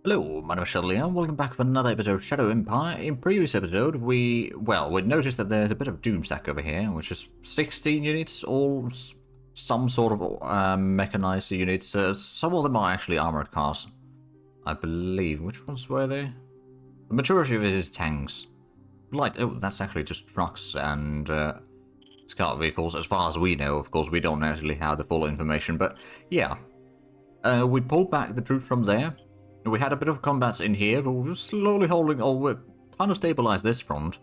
Hello, my name is Zhatelier, and welcome back for another episode of Shadow Empire. In previous episode, we noticed that there's a bit of Doomstack over here, which is 16 units, all some sort of mechanized units. Some of them are actually armored cars, I believe. Which ones were they? The majority of it is tanks. That's actually just trucks and scout vehicles, as far as we know. Of course, we don't actually have the full information, but yeah. We pulled back the troops from there. We had a bit of combats in here, but we're slowly holding, or we're kind of stabilized this front.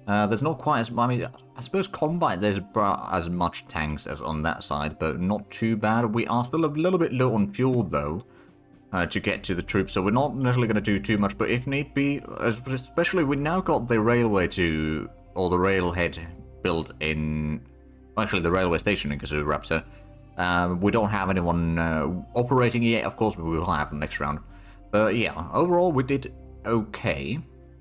There's not quite as, I suppose combat, there's about as much tanks as on that side, but not too bad. We are still a little bit low on fuel, though, to get to the troops, so we're not necessarily going to do too much, but if need be, especially we now got the railway or the railhead built in, actually the railway station in Kazoo Raptor. We don't have anyone operating yet, of course, but we will have next round. But yeah, overall we did okay.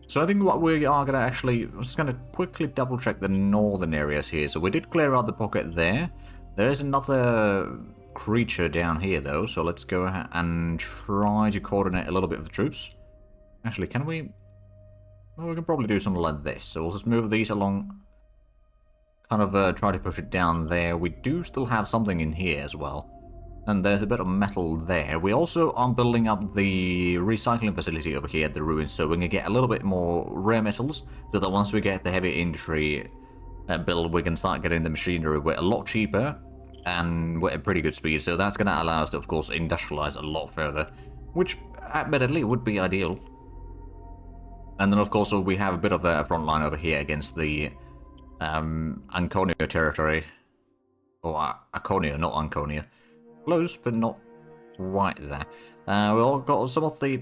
So I think what we are going to actually, I'm just going to quickly double check the northern areas here. So we did clear out the pocket there. There is another creature down here though, so let's go ahead and try to coordinate a little bit of the troops. Actually, can we? Well, we can probably do something like this. So we'll just move these along, kind of try to push it down there. We do still have something in here as well. And there's a bit of metal there. We also are building up the recycling facility over here at the ruins, so we can get a little bit more rare metals, so that once we get the heavy industry build, we can start getting the machinery a lot cheaper and with a pretty good speed. So that's going to allow us to, of course, industrialize a lot further, which admittedly would be ideal. And then, of course, we have a bit of a front line over here against the Anconia territory. Or Aconia, not Anconia. Close, but not quite there. We all got some of the...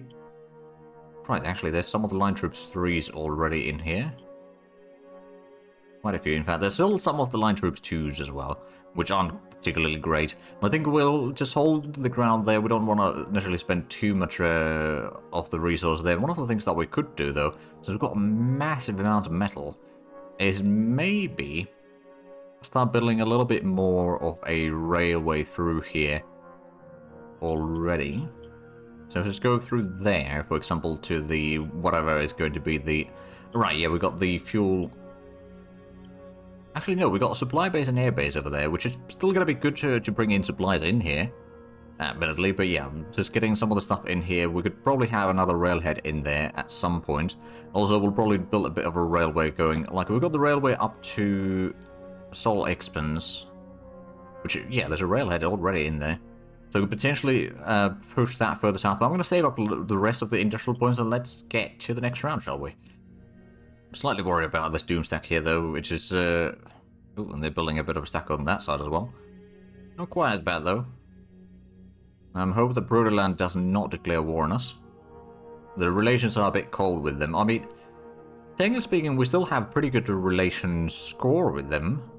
Right, actually, there's some of the line troops 3s already in here. Quite a few, in fact. There's still some of the line troops 2s as well, which aren't particularly great. I think we'll just hold the ground there. We don't want to necessarily spend too much of the resource there. One of the things that we could do, though, since we've got massive amounts of metal, is maybe start building a little bit more of a railway through here already. So just go through there, for example, to the whatever is going to be the... Right, yeah, we got the fuel... Actually, no, we got a supply base and air base over there, which is still going to be good to bring in supplies in here, admittedly. But yeah, just getting some of the stuff in here. We could probably have another railhead in there at some point. Also, we'll probably build a bit of a railway going... Like, we've got the railway up to Sol Expense, which, yeah, there's a railhead already in there. So we could potentially push that further south. But I'm going to save up the rest of the industrial points and let's get to the next round, shall we? I'm slightly worried about this Doomstack here, though, which is... Oh, and they're building a bit of a stack on that side as well. Not quite as bad, though. I hope that Broderland does not declare war on us. The relations are a bit cold with them. I mean, technically speaking, we still have pretty good relations score with them.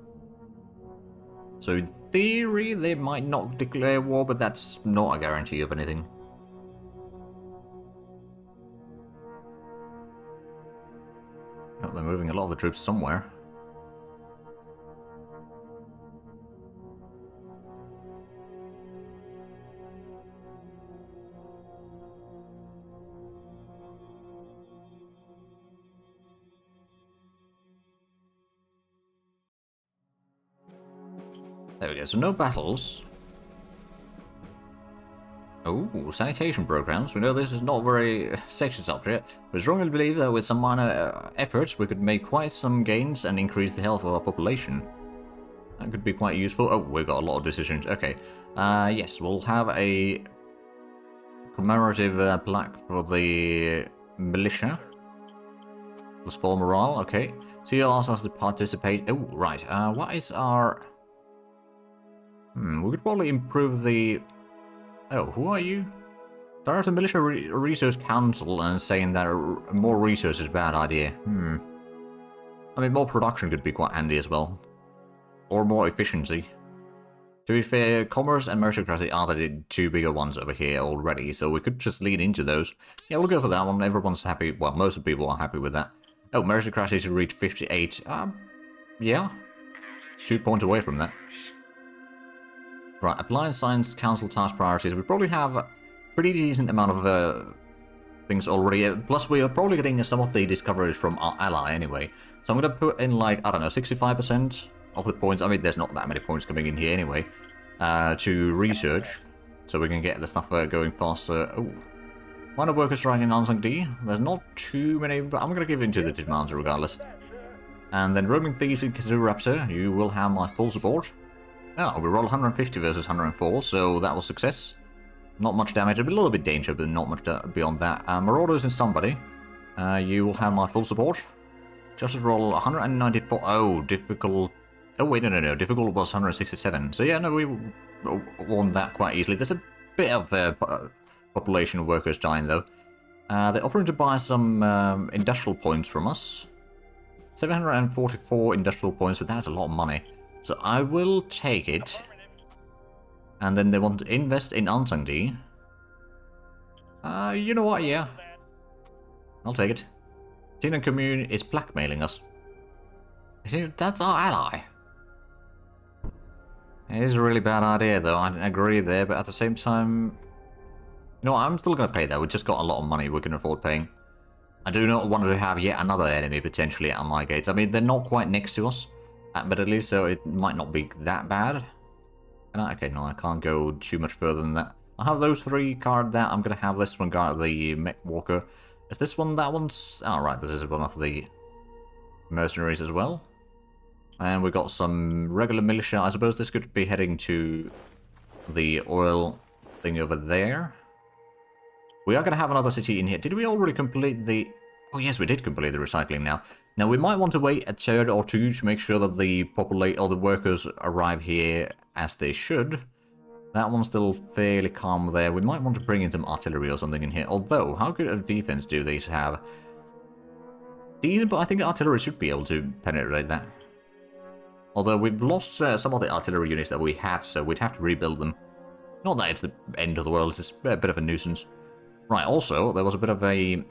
So in theory, they might not declare war, but that's not a guarantee of anything. Oh, they're moving a lot of the troops somewhere. There we go, so no battles. Oh, sanitation programs. We know this is not a very sexy subject, but strongly believe that with some minor efforts we could make quite some gains and increase the health of our population. That could be quite useful. Oh, we've got a lot of decisions. Okay. Yes, we'll have a commemorative plaque for the militia. Plus 4 morale, okay. So you'll ask us to participate. Oh, right. What is our... we could probably improve the... Oh, who are you? Director Militia Resource Council and saying that more resources is a bad idea. I mean, more production could be quite handy as well. Or more efficiency. To be fair, commerce and meritocracy are the two bigger ones over here already, so we could just lean into those. Yeah, we'll go for that one. Everyone's happy. Well, most of the people are happy with that. Oh, meritocracy should reach 58. Yeah. 2 points away from that. Right, Appliance Science Council task priorities. We probably have a pretty decent amount of things already. Plus, we are probably getting some of the discoveries from our ally anyway. So I'm going to put in, like, I don't know, 65% of the points. I mean, there's not that many points coming in here anyway. To research. So we can get the stuff going faster. Oh. Minor worker strike in Ansang D. There's not too many, but I'm going to give in to the demands regardless. And then roaming thieves in Kazoo Raptor. You will have my full support. Oh, we roll 150 versus 104, so that was success. Not much damage, a little bit danger, but not much beyond that. Marauders in somebody. You will have my full support. Justice roll 194. Oh, difficult. Oh, wait, no. Difficult was 167. So yeah, no, we won that quite easily. There's a bit of population of workers dying, though. They're offering to buy some industrial points from us. 744 industrial points, but that's a lot of money. So I will take it. And then they want to invest in Ansangdi. You know what, yeah. I'll take it. Tinan Commune is blackmailing us. See, that's our ally. It is a really bad idea, though. I agree there, but at the same time... You know what, I'm still going to pay that. We've just got a lot of money we can afford paying. I do not want to have yet another enemy potentially at my gates. I mean, they're not quite next to us, but at least so it might not be that bad. Okay, no, I can't go too much further than that. I'll have those three guard that. I'm going to have this one guard the mech walker. Is this one that one's... Oh, right, this is one of the mercenaries as well. And we got some regular militia. I suppose this could be heading to the oil thing over there. We are going to have another city in here. Did we already complete the... Oh, yes, we did complete the recycling now. Now, we might want to wait a turn or two to make sure that the workers arrive here as they should. That one's still fairly calm there. We might want to bring in some artillery or something in here. Although, how good of defense do these have? Decent, but I think artillery should be able to penetrate that. Although we've lost some of the artillery units that we had, so we'd have to rebuild them. Not that it's the end of the world, it's just a bit of a nuisance. Right, also, there was a bit of a...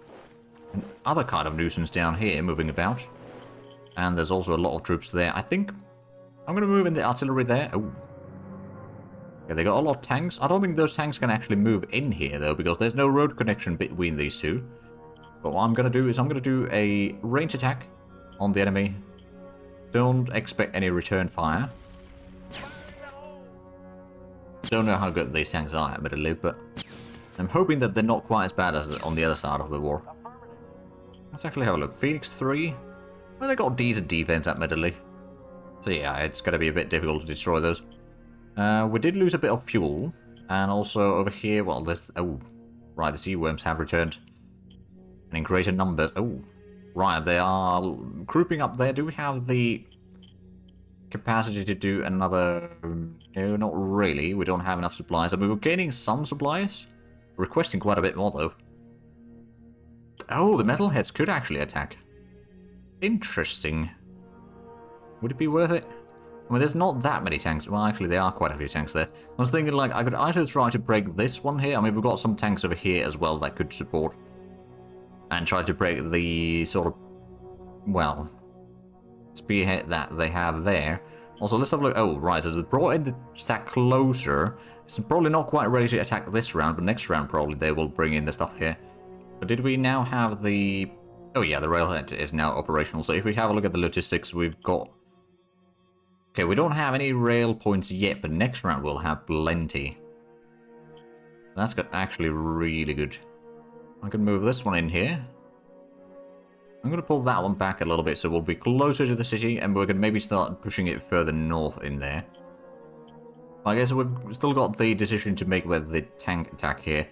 other kind of nuisance down here moving about. And there's also a lot of troops there. I think I'm going to move in the artillery there. Oh. Yeah, they got a lot of tanks. I don't think those tanks can actually move in here, though, because there's no road connection between these two. But what I'm going to do is I'm going to do a range attack on the enemy. Don't expect any return fire. Don't know how good these tanks are, admittedly, but I'm hoping that they're not quite as bad as on the other side of the war. Let's actually have a look. Phoenix 3. Well, they got decent defense, admittedly. So yeah, it's going to be a bit difficult to destroy those. We did lose a bit of fuel. And also over here, well, there's... Oh, right, the sea worms have returned. And in greater numbers. Oh, right, they are grouping up there. Do we have the capacity to do another... No, not really. We don't have enough supplies. I mean, we're gaining some supplies. Requesting quite a bit more, though. Oh, the metalheads could actually attack. Interesting. Would it be worth it? I mean, there's not that many tanks. Well, actually, there are quite a few tanks there. I was thinking, like, I could either try to break this one here. I mean, we've got some tanks over here as well that could support. And try to break the sort of, well, spearhead that they have there. Also, let's have a look. Oh, right, so they brought in the stack closer. It's probably not quite ready to attack this round, but next round probably they will bring in the stuff here. But did we now have the... Oh yeah, the railhead is now operational. So if we have a look at the logistics, we've got... Okay, we don't have any rail points yet, but next round we'll have plenty. That's actually really good. I can move this one in here. I'm going to pull that one back a little bit, so we'll be closer to the city, and we're going to maybe start pushing it further north in there. I guess we've still got the decision to make with the tank attack here.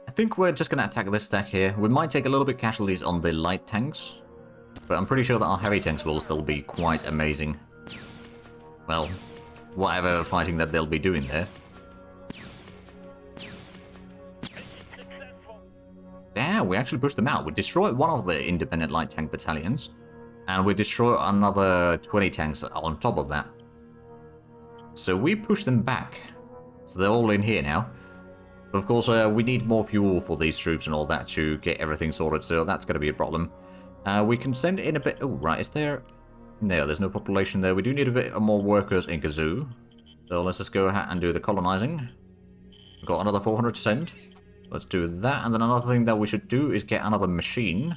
I think we're just going to attack this stack here. We might take a little bit casualties on the light tanks, but I'm pretty sure that our heavy tanks will still be quite amazing. Well, whatever fighting that they'll be doing there. Yeah, we actually pushed them out. We destroyed one of the independent light tank battalions, and we destroyed another 20 tanks on top of that. So we pushed them back. So they're all in here now. But of course, we need more fuel for these troops and all that to get everything sorted, so that's going to be a problem. We can send in a bit... Oh, right, is there... No, there's no population there. We do need a bit more workers in Kazoo. So let's just go ahead and do the colonizing. We've got another 400 to send. Let's do that, and then another thing that we should do is get another machine.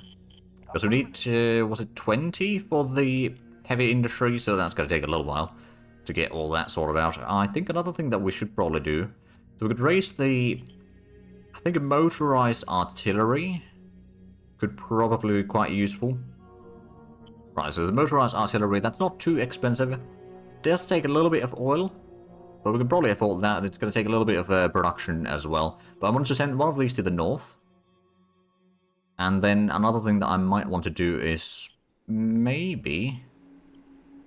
Because we need, was it 20 for the heavy industry, so that's going to take a little while to get all that sorted out. I think another thing that we should probably do, so we could raise the, I think a motorized artillery could probably be quite useful. Right, so the motorized artillery, that's not too expensive. It does take a little bit of oil, but we can probably afford that. It's going to take a little bit of production as well. But I want to send one of these to the north. And then another thing that I might want to do is maybe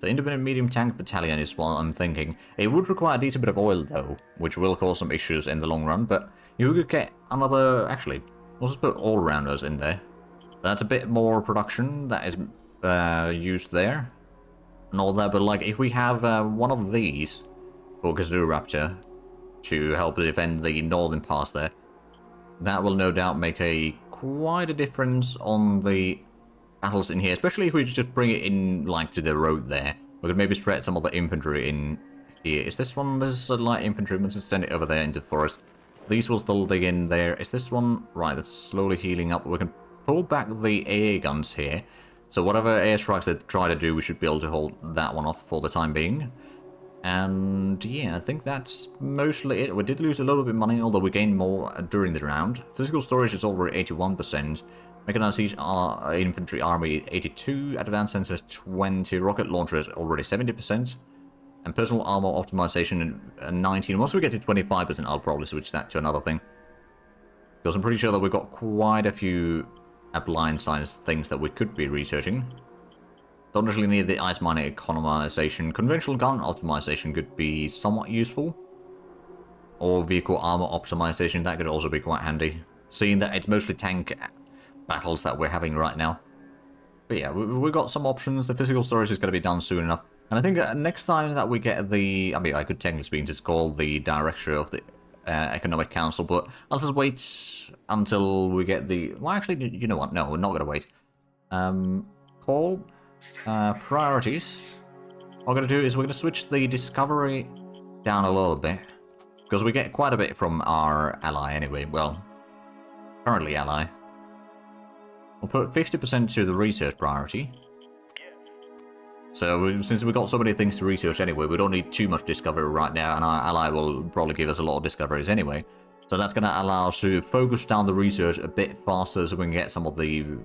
the independent medium tank battalion is what I'm thinking. It would require a decent bit of oil though, which will cause some issues in the long run, but you could get another, actually, we'll just put all-rounders in there. That's a bit more production that is used there and all that, but like if we have one of these for Kazoo Raptor to help defend the northern pass there, that will no doubt make quite a difference on the battles in here, especially if we just bring it in like to the road there. We could maybe spread some of the infantry in here. Is this one? This is a light infantry. Let's just send it over there into the forest. These will still dig in there. Is this one? Right, that's slowly healing up. We can pull back the AA guns here. So whatever airstrikes they try to do, we should be able to hold that one off for the time being. And yeah, I think that's mostly it. We did lose a little bit of money, although we gained more during the round. Physical storage is over 81%. Mechanized infantry army 82, advanced sensors 20, rocket launchers already 70%, and personal armor optimization 19. Once we get to 25%, I'll probably switch that to another thing. Because I'm pretty sure that we've got quite a few appliance-sized things that we could be researching. Don't really need the ice mining economization. Conventional gun optimization could be somewhat useful. Or vehicle armor optimization, that could also be quite handy. Seeing that it's mostly tank battles that we're having right now. But yeah, we've got some options. The physical storage is going to be done soon enough. And I think next time that we get the... I mean, I could technically speak just call the director of the Economic Council, but I'll just wait until we get the... Well, actually, you know what? No, we're not going to wait. Call priorities. What we're going to do is we're going to switch the discovery down a little bit. Because we get quite a bit from our ally anyway. Well, currently ally. We'll put 50% to the research priority. So, since we've got so many things to research anyway, we don't need too much discovery right now, and our ally will probably give us a lot of discoveries anyway. So that's going to allow us to focus down the research a bit faster so we can get some of the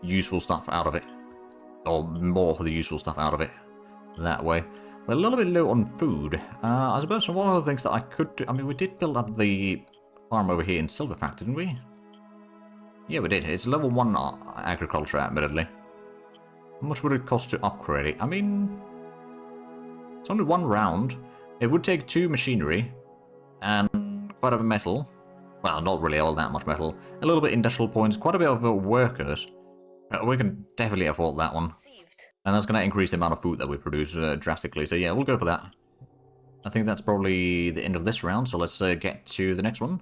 useful stuff out of it. Or more of the useful stuff out of it. That way. We're a little bit low on food. I suppose one of the things that I could do... I mean, we did build up the farm over here in Silverfact, didn't we? Yeah, we did. It's level 1 agriculture, admittedly. How much would it cost to upgrade it? I mean... It's only one round. It would take 2 machinery. And quite a bit of metal. Well, not really all that much metal. A little bit industrial points. Quite a bit of workers. We can definitely afford that one. And that's going to increase the amount of food that we produce drastically. So yeah, we'll go for that. I think that's probably the end of this round. So let's get to the next one.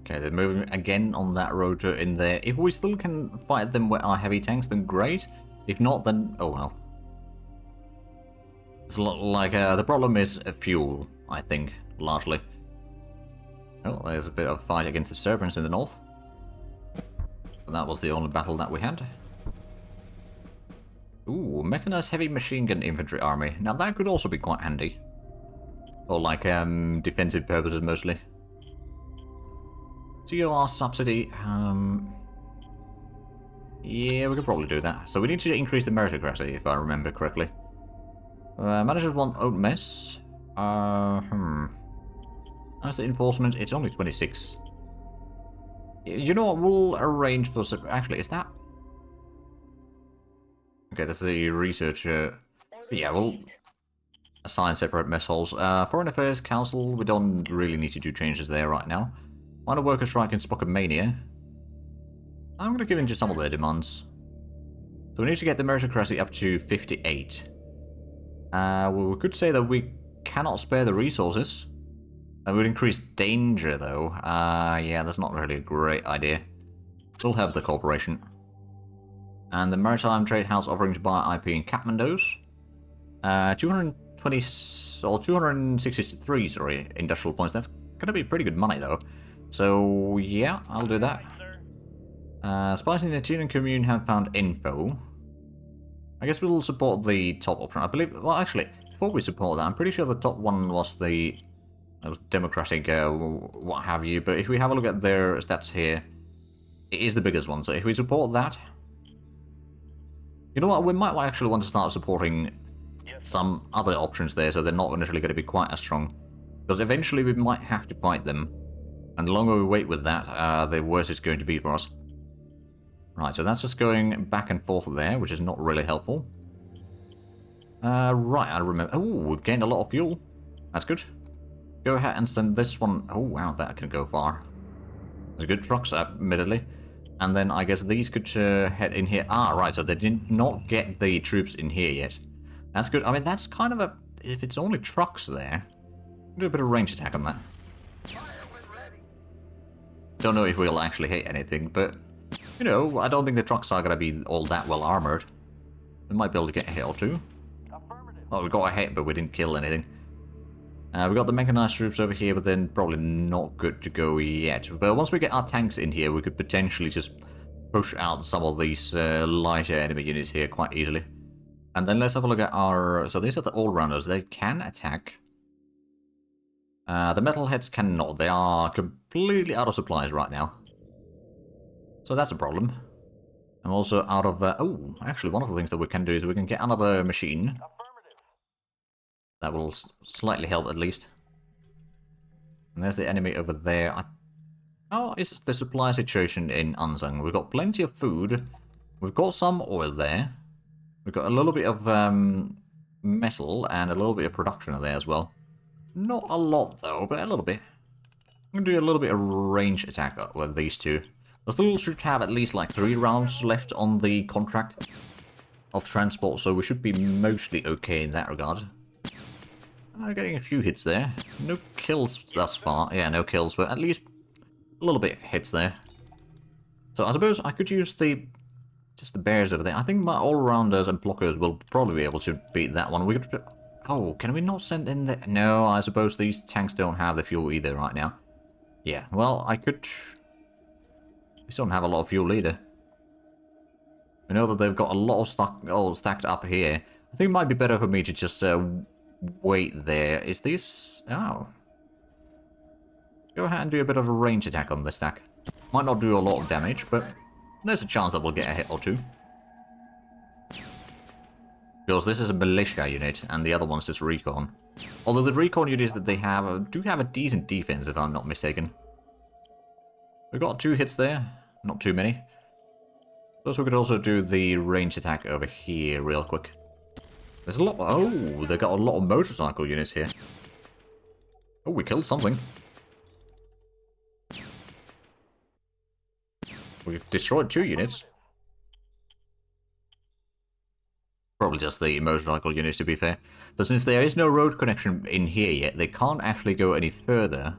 Okay, they're moving again on that road in there. If we still can fight them with our heavy tanks, then great. If not, then oh well. It's like the problem is fuel, I think, largely. Well, there's a bit of fight against the serpents in the north. But that was the only battle that we had. Ooh, mechanized heavy machine gun infantry army. Now that could also be quite handy. Or like defensive purposes mostly. COR subsidy, yeah, we could probably do that. So we need to increase the meritocracy, if I remember correctly. Managers want oat mess. As the enforcement, it's only 26. You know what, we'll arrange for... Actually, is that... Okay, that's the research... yeah, we'll assign separate mess halls. Foreign Affairs Council, we don't really need to do changes there right now. Minor worker strike in Spokomania. I'm going to give in to some of their demands. So we need to get the meritocracy up to 58. Well, we could say that we cannot spare the resources. That would increase danger, though. Yeah, that's not really a great idea. We'll help the corporation. And the Maritime Trade House offering to buy IP in Kathmandu's. 220 or 263, sorry, industrial points. That's gonna be pretty good money though. So yeah, I'll do that. Spies in the Tuning commune have found info. I guess we'll support the top option. I believe. Well, actually, before we support that, I'm pretty sure the top one was the democratic, what have you. But if we have a look at their stats here, it is the biggest one. So if we support that, you know what? We might actually want to start supporting some other options there, so they're not initially going to be quite as strong. Because eventually we might have to fight them. And the longer we wait with that, the worse it's going to be for us. Right, so that's just going back and forth there, which is not really helpful. Right, I remember. Oh, we've gained a lot of fuel. That's good. Go ahead and send this one. Oh, wow, that can go far. There's good trucks, admittedly. And then I guess these could head in here. Ah, right, so they did not get the troops in here yet. That's good. I mean, that's kind of a... If it's only trucks there, do a bit of range attack on that. Don't know if we'll actually hit anything, but... You know, I don't think the trucks are going to be all that well armored. We might be able to get a hit or two. Well, we got a hit, but we didn't kill anything. We got the mechanized troops over here, but then probably not good to go yet. But once we get our tanks in here, we could potentially just push out some of these lighter enemy units here quite easily. And then let's have a look at our... So these are the all-rounders. They can attack. The metalheads cannot. They are completely out of supplies right now. So that's a problem. I'm also out of... oh, actually, one of the things that we can do is we can get another machine. That will slightly help, at least. And there's the enemy over there. How is the supply situation in Unsung? We've got plenty of food. We've got some oil there. We've got a little bit of metal and a little bit of production there as well. Not a lot, though, but a little bit. I'm going to do a little bit of range attack with these two. I still should have at least like 3 rounds left on the contract of transport, so we should be mostly okay in that regard. Getting a few hits there. No kills thus far. Yeah, no kills, but at least a little bit hits there. So I suppose I could use just the bears over there. I think my all-rounders and blockers will probably be able to beat that one. We could... Oh, can we not send in the... No, I suppose these tanks don't have the fuel either right now. Yeah, well, I could... These don't have a lot of fuel either. I know that they've got a lot of stock all stacked up here. I think it might be better for me to just wait there. Is this... Oh. Go ahead and do a bit of a range attack on this stack. Might not do a lot of damage, but there's a chance that we'll get a hit or two. Because this is a militia unit, and the other one's just recon. Although the recon units that they have do have a decent defense, if I'm not mistaken. We've got 2 hits there, not too many. Plus we could also do the range attack over here real quick. There's a lot... Oh, they've got a lot of motorcycle units here. Oh, we killed something. We destroyed 2 units. Probably just the motorcycle units, to be fair. But since there is no road connection in here yet, they can't actually go any further.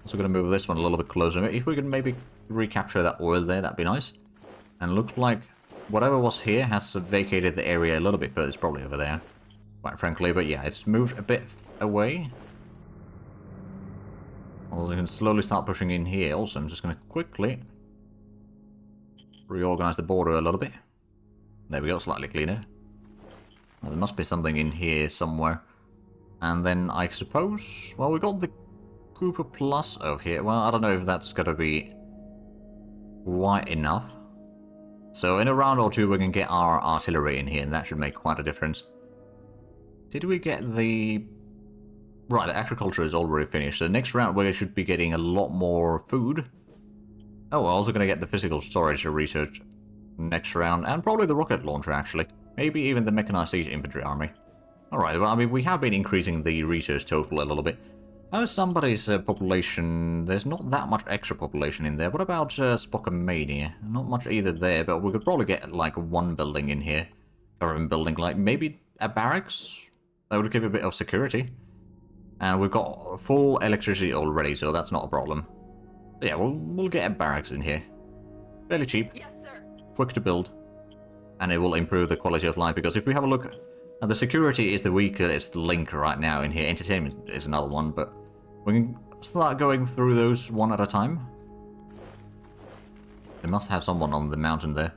Also going to move this one a little bit closer. If we can maybe recapture that oil there, that'd be nice. And looks like whatever was here has vacated the area a little bit further. It's probably over there, quite frankly. But yeah, it's moved a bit away. Also, we can slowly start pushing in here. Also, I'm just going to quickly reorganize the border a little bit. There we go, slightly cleaner. Well, there must be something in here somewhere. And then I suppose... Well, we got the Cooper Plus over here. Well, I don't know if that's going to be quite enough. So in a round or two we can get our artillery in here, and that should make quite a difference. Did we get the... Right, the agriculture is already finished. So next round we should be getting a lot more food. Oh, we're also going to get the physical storage to research next round, and probably the rocket launcher, actually. Maybe even the mechanized siege infantry army. Alright, well, I mean, we have been increasing the research total a little bit. Somebody's population, there's not that much extra population in there. What about Spockamania? Not much either there, but we could probably get, like, 1 building in here. Government building, like, maybe a barracks? That would give a bit of security. And we've got full electricity already, so that's not a problem. But yeah, we'll get a barracks in here. Fairly cheap. Yes, sir. Quick to build. And it will improve the quality of life, because if we have a look And the security is the weakest link right now in here. Entertainment is another one, but we can start going through those one at a time. They must have someone on the mountain there.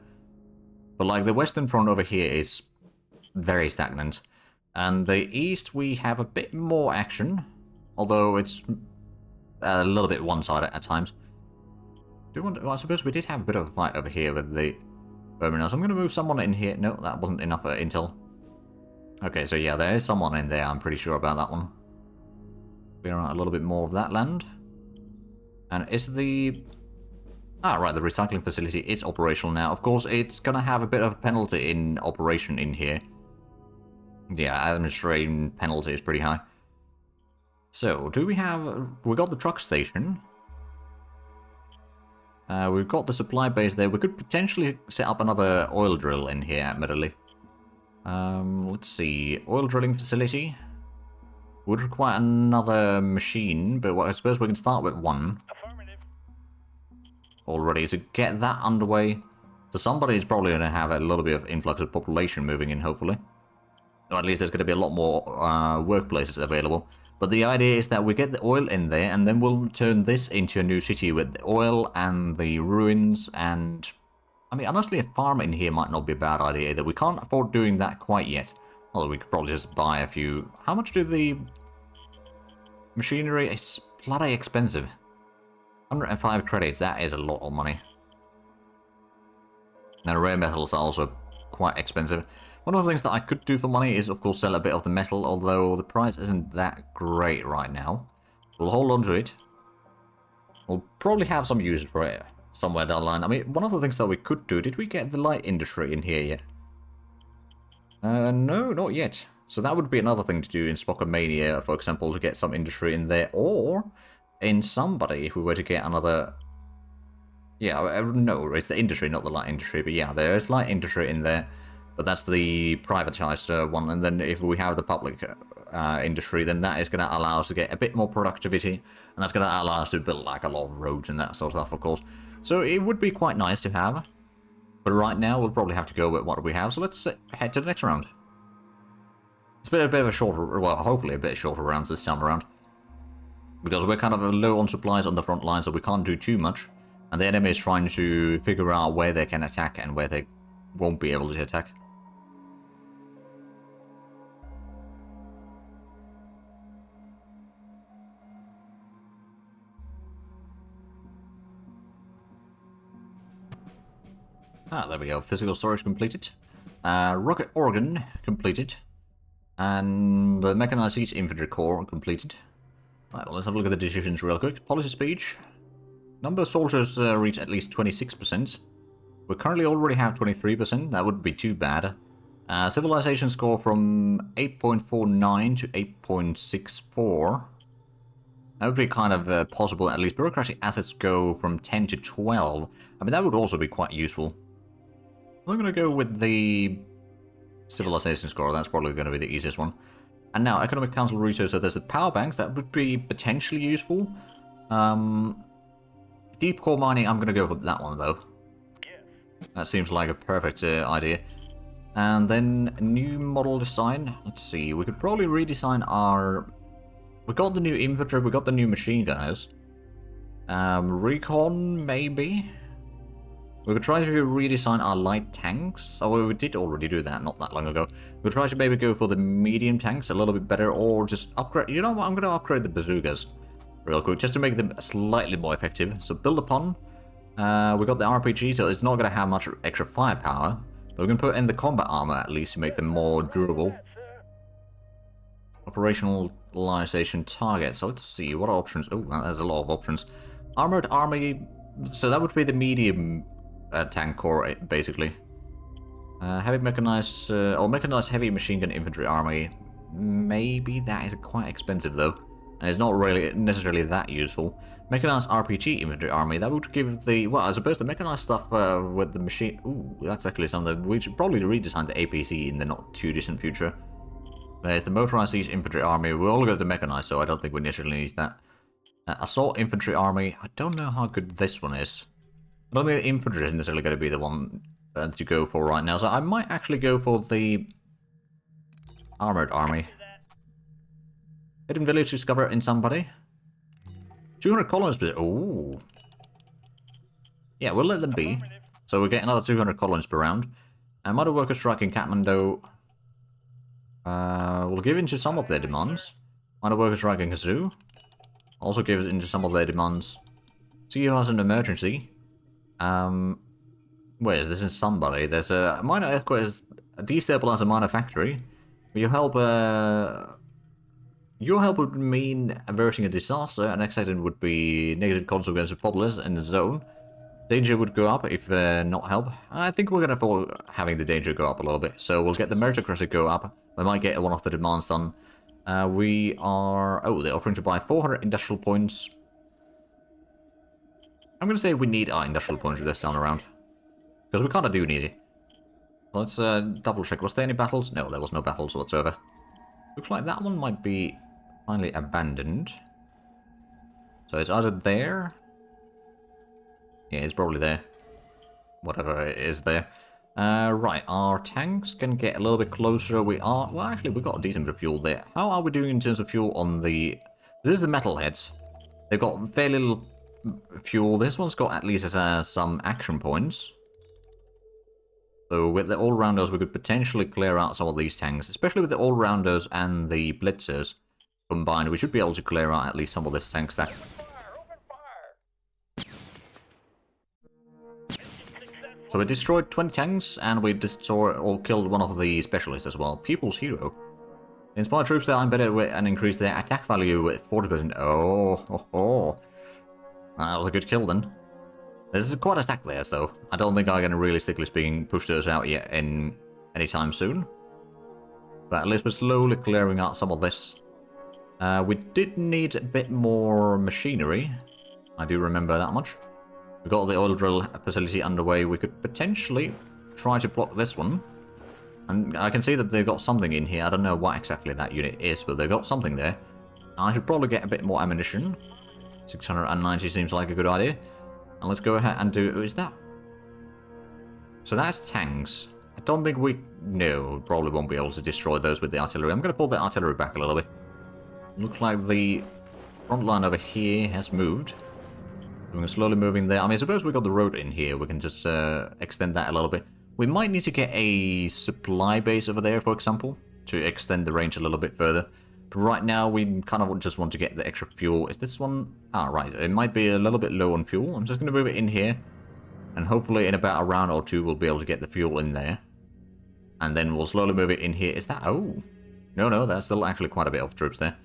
But like the western front over here is very stagnant. And the east we have a bit more action. Although it's a little bit one-sided at times. Well, I suppose we did have a bit of a fight over here with the Terminals. I'm going to move someone in here. No, that wasn't enough intel. Okay, so yeah, there is someone in there. I'm pretty sure about that one. Clear out a little bit more of that land. And is the... Ah, right, the recycling facility is operational now. Of course, it's going to have a bit of a penalty in operation in here. Yeah, administration penalty is pretty high. So, do we have... We got the truck station. We've got the supply base there. We could potentially set up another oil drill in here, admittedly. Let's see. Oil drilling facility. Would require another machine, but I suppose we can start with one. Already, so get that underway. So somebody is probably going to have a little bit of influx of population moving in, hopefully. Or at least there's going to be a lot more workplaces available. But the idea is that we get the oil in there, and then we'll turn this into a new city with the oil and the ruins, and... I mean, honestly, a farm in here might not be a bad idea either. We can't afford doing that quite yet. Although we could probably just buy a few... How much do the... machinery... It's bloody expensive. 105 credits, that is a lot of money. Now, rare metals are also quite expensive. One of the things that I could do for money is, of course, sell a bit of the metal, although the price isn't that great right now. We'll hold on to it. We'll probably have some use for it somewhere down the line. I mean, one of the things that we could do, did we get the light industry in here yet? No, not yet. So that would be another thing to do in Spockomania, for example, to get some industry in there, or in somebody, if we were to get another... Yeah, no, it's the industry, not the light industry, but yeah, there is light industry in there. But that's the privatized one, and then if we have the public industry, then that is going to allow us to get a bit more productivity, and that's going to allow us to build like a lot of roads and that sort of stuff, of course. So it would be quite nice to have, but right now we'll probably have to go with what we have, so let's head to the next round. It's been a bit of a shorter, well, hopefully a bit shorter rounds this time around, because we're kind of low on supplies on the front line, so we can't do too much, and the enemy is trying to figure out where they can attack and where they won't be able to attack. Ah, there we go. Physical storage completed. Rocket organ completed. And the mechanized siege infantry corps completed. Right, well, let's have a look at the decisions real quick. Policy speech. Number of soldiers reach at least 26%. We currently already have 23%. That wouldn't be too bad. Civilization score from 8.49 to 8.64. That would be kind of possible. At least bureaucratic assets go from 10 to 12. I mean, that would also be quite useful. I'm going to go with the civilization score. That's probably going to be the easiest one. And now, economic council research. So there's the power banks. That would be potentially useful. Deep core mining. I'm going to go with that one, though. That seems like a perfect idea. And then new model design. Let's see. We could probably redesign our... We got the new infantry. We got the new machine gunners. Recon, maybe? We could try to redesign our light tanks. Oh, we did already do that not that long ago. We'll try to maybe go for the medium tanks a little bit better, or just upgrade... You know what? I'm going to upgrade the bazookas real quick, just to make them slightly more effective. So build upon. We got the RPG, so it's not going to have much extra firepower. But we can put in the combat armor at least to make them more durable. Operationalization target. So let's see, what are options? Oh, there's a lot of options. Armored army. So that would be the medium tank corps, basically. Heavy mechanized, or mechanized heavy machine gun infantry army. Maybe that is quite expensive though. And it's not really necessarily that useful. Mechanized RPG infantry army, that would give the... Well, I suppose the mechanized stuff with the machine... Ooh, that's actually something... We should probably redesign the APC in the not too distant future. There's the motorized siege infantry army. We all got the mechanized, so I don't think we necessarily need that. Assault infantry army. I don't know how good this one is. I don't think the infantry is necessarily going to be the one to go for right now, so I might actually go for the Armored army. Hidden village discovered in somebody. 200 colonists, but ooh. Yeah, we'll let them be. So we'll get another 200 colonists per round. And Mother Worker Strike in Kathmandu. We'll give in to some of their demands. Mother Worker Strike in Kazoo. Also give in to some of their demands. See who has an emergency. Where is this in somebody? There's a minor earthquake. Destabilize a minor factory. Your help would mean averting a disaster. An accident would be negative consequences of populace in the zone. Danger would go up if not help. I think we're gonna fall having the danger go up a little bit. So we'll get the meritocracy go up. We might get one of the demands done. We are... Oh, they're offering to buy 400 industrial points. I'm gonna say we need our industrial points this time around. Because we kinda do need it. Let's double check. Was there any battles? No, there was no battles whatsoever. Looks like that one might be finally abandoned. So it's either there. Yeah, it's probably there. Whatever it is there. Right, our tanks can get a little bit closer. We are... Well, actually, we've got a decent bit of fuel there. How are we doing in terms of fuel on the... This is the metalheads. They've got very little fuel. This one's got at least some action points. So with the all-rounders, we could potentially clear out some of these tanks, especially with the all-rounders and the blitzers combined. We should be able to clear out at least some of this tank stack. So we destroyed 20 tanks, and we destroyed or killed one of the specialists as well. People's Hero. Inspire troops that are embedded with and increase their attack value with 40%. Oh. That was a good kill then. There's quite a stack there, though. I don't think I'm going to realistically speaking push those out yet in anytime soon. But at least we're slowly clearing out some of this. We did need a bit more machinery. I do remember that much. We got the oil drill facility underway. We could potentially try to block this one. And I can see that they've got something in here. I don't know what exactly that unit is, but they've got something there. I should probably get a bit more ammunition. 690 seems like a good idea. And let's go ahead and do... Is that... So that's tanks. I don't think we... No, probably won't be able to destroy those with the artillery. I'm going to pull the artillery back a little bit. Looks like the front line over here has moved. We're slowly moving there. I mean, suppose we got the road in here. We can just extend that a little bit. We might need to get a supply base over there, for example, to extend the range a little bit further. But right now, we kind of just want to get the extra fuel. Is this one? Ah, right. It might be a little bit low on fuel. I'm just going to move it in here. And hopefully in about a round or two, we'll be able to get the fuel in there. And then we'll slowly move it in here. Is that... Oh. No, there's still actually quite a bit of troops there.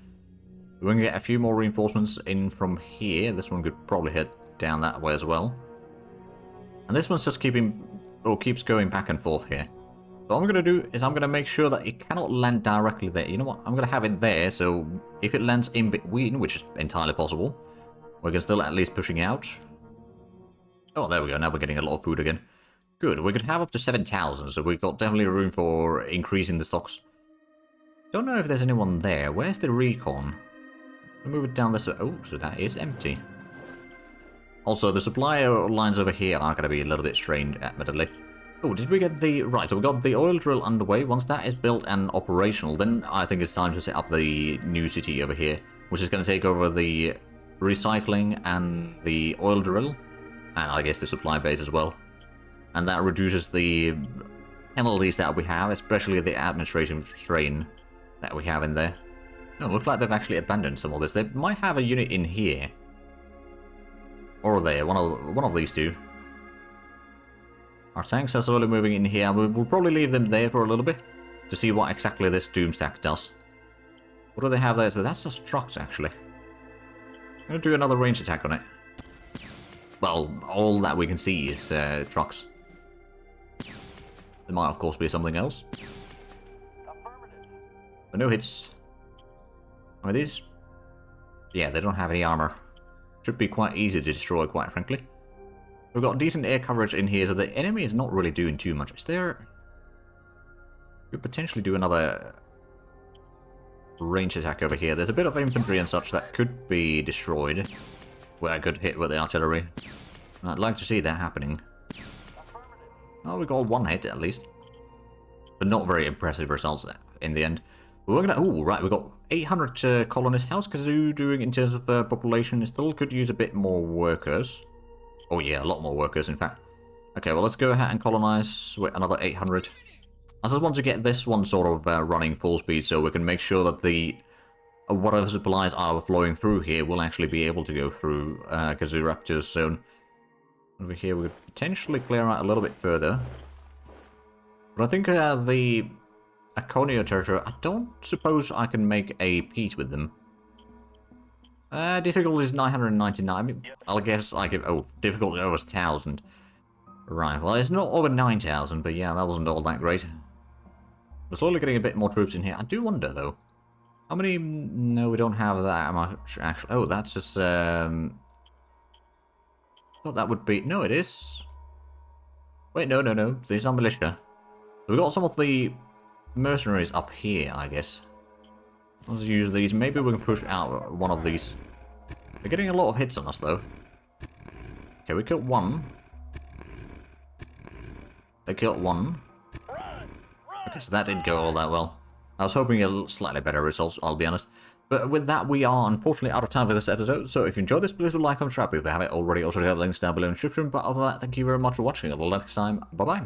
We can get a few more reinforcements in from here. This one could probably head down that way as well. And this one's just keeps going back and forth here. So what I'm going to do is I'm going to make sure that it cannot land directly there. You know what? I'm going to have it there, so if it lands in between, which is entirely possible, we can still at least pushing out. Oh, there we go. Now we're getting a lot of food again. Good. We could have up to 7,000, so we've got definitely room for increasing the stocks. Don't know if there's anyone there. Where's the recon? We'll move it down this way. Oh, so that is empty. Also, the supply lines over here are going to be a little bit strained, admittedly. Oh, did we get the... Right, so we got the oil drill underway. Once that is built and operational, then I think it's time to set up the new city over here, which is going to take over the recycling and the oil drill, and I guess the supply base as well. And that reduces the penalties that we have, especially the administrative strain that we have in there. Oh, looks like they've actually abandoned some of this. They might have a unit in here. Or there, one of these two. Our tanks are slowly moving in here. We'll probably leave them there for a little bit to see what exactly this Doomstack does. What do they have there? So that's just trucks, actually. I'm going to do another range attack on it. Well, all that we can see is trucks. There might, of course, be something else. But no hits. Are these? Yeah, they don't have any armor. Should be quite easy to destroy, quite frankly. We've got decent air coverage in here, so the enemy is not really doing too much. Is there... Could potentially do another range attack over here. There's a bit of infantry and such that could be destroyed. Where I could hit with the artillery. I'd like to see that happening. Oh, we got one hit at least. But not very impressive results. in the end. We're gonna... Oh, right, we've got 800 colonists. How's Kazoo doing in terms of population? It still could use a bit more workers. Oh yeah, a lot more workers, in fact. Okay, well, let's go ahead and colonize with another 800. I just want to get this one sort of running full speed so we can make sure that the... whatever supplies are flowing through here will actually be able to go through Kazoo Raptor's zone. Over here, we could potentially clear out a little bit further. But I think the Aconio territory, I don't suppose I can make a peace with them. Difficulty is 999. I mean, I'll guess I give... Oh, difficulty over 1,000. Right, well, it's not over 9,000, but yeah, that wasn't all that great. We're slowly getting a bit more troops in here. I do wonder, though. How many... No, we don't have that much, actually. Oh, that's just... Thought that would be... No, it is... Wait, no. These are militia. So we've got some of the mercenaries up here, I guess. Let's use these. Maybe we can push out one of these. They're getting a lot of hits on us, though. Okay, we killed one. They killed one. Okay, so that didn't go all that well. I was hoping a slightly better results, I'll be honest. But with that, we are unfortunately out of time for this episode. So if you enjoyed this, please do like, comment, subscribe if you haven't already. Also, check out the links down below in the description. But other than that, thank you very much for watching. Until next time, bye-bye.